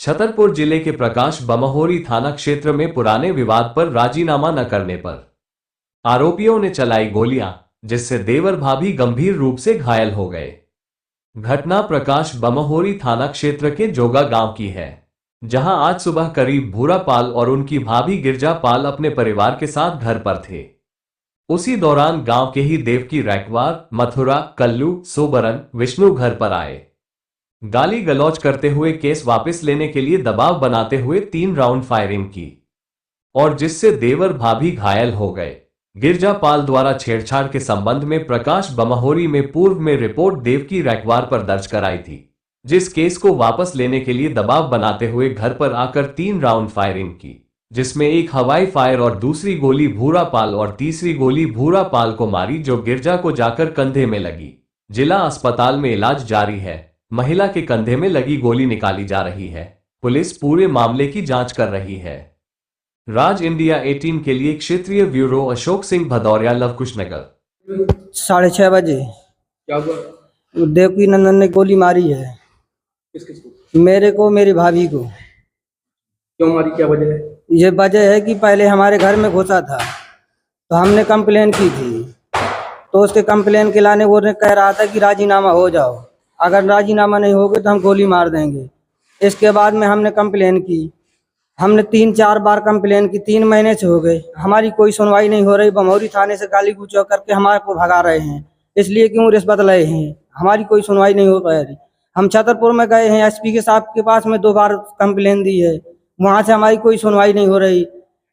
छतरपुर जिले के प्रकाश बमहोरी थाना क्षेत्र में पुराने विवाद पर राजीनामा न करने पर आरोपियों ने चलाई गोलियां, जिससे देवर भाभी गंभीर रूप से घायल हो गए। घटना प्रकाश बमहोरी थाना क्षेत्र के जोगा गांव की है, जहां आज सुबह करीब भूरा पाल और उनकी भाभी गिरजा पाल अपने परिवार के साथ घर पर थे। उसी दौरान गांव के ही देवकी रैकवार, मथुरा, कल्लू, सोबरन, विष्णु घर पर आए। गाली गलौज करते हुए केस वापस लेने के लिए दबाव बनाते हुए 3 राउंड फायरिंग की और जिससे देवर भाभी घायल हो गए। गिरजा पाल द्वारा छेड़छाड़ के संबंध में प्रकाश बमहोरी में पूर्व में रिपोर्ट देवकी रैकवार पर दर्ज कराई थी, जिस केस को वापस लेने के लिए दबाव बनाते हुए घर पर आकर 3 राउंड फायरिंग की, जिसमें एक हवाई फायर और दूसरी गोली भूरा पाल और तीसरी गोली भूरा पाल को मारी, जो गिरजा को जाकर कंधे में लगी। जिला अस्पताल में इलाज जारी है। महिला के कंधे में लगी गोली निकाली जा रही है। पुलिस पूरे मामले की जांच कर रही है। राज इंडिया 18 के लिए क्षेत्रीय ब्यूरो अशोक सिंह भदौरिया, लवकुशनगर। 6:30 बजे क्या हुआ? देवकी नंदन ने गोली मारी है। किस किस को? मेरे को, मेरी भाभी को। क्यों मारी, क्या वजह है? ये वजह है कि पहले हमारे घर में घुसा था, तो हमने कंप्लेन की थी, तो उसके कंप्लेन के लाने वो कह रहा था कि राजीनामा हो जाओ, अगर राजीनामा नहीं होगे तो हम गोली मार देंगे। इसके बाद में हमने कंप्लेन की। हमने 3-4 बार कंप्लेन की, 3 महीने से हो गए, हमारी कोई सुनवाई नहीं हो रही। बमहोरी थाने से गाली गुलौज करके हमारे को भगा रहे हैं, इसलिए क्यों रिश्वत ले हैं, हमारी कोई सुनवाई नहीं हो पा रही। हम छतरपुर में गए हैं, एसपी के साहब के पास में 2 बार कंप्लेन दी है, वहाँ से हमारी कोई सुनवाई नहीं हो रही।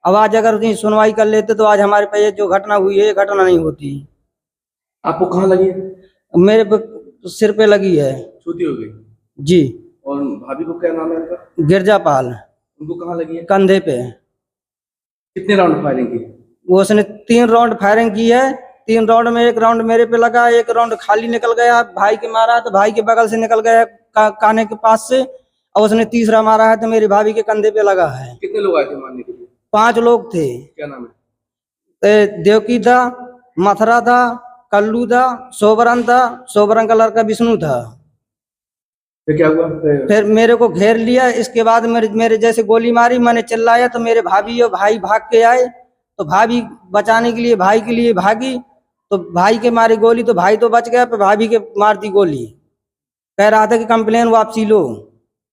अब आज अगर सुनवाई कर लेते तो आज हमारे पे जो घटना हुई है ये घटना नहीं होती। आपको कहाँ लगी है? मेरे सिर पे लगी है। छूती हो गई जी। और भाभी को क्या नाम है उनका? गिरजा पाल। उनको कहाँ लगी है? कंधे पे। कितने राउंड फायरिंग की? वो उसने 3 राउंड फायरिंग की है। 3 राउंड में 1 राउंड मेरे पे लगा, 1 राउंड खाली निकल गया, भाई के मारा तो भाई के बगल से निकल गया काने के पास से, और उसने तीसरा मारा है तो मेरी भाभी के कंधे पे लगा है। कितने लोग आए थे मारने के लिए? 5 लोग थे। क्या नाम है? देवकी था, मथुरा था, कल्लू था, सोबरन था, सोबरन का लड़का विष्णु था। फिर क्या हुआ? फिर मेरे को घेर लिया। इसके बाद मेरे जैसे गोली मारी, मैंने चिल्लाया तो मेरे भाभी और भाई भाग के आए, तो भाभी बचाने के लिए भाई के लिए भागी, तो भाई के मारी गोली तो भाई तो बच गया, पर भाभी के मारती गोली। कह रहा था कि कंप्लेन वापसी लो।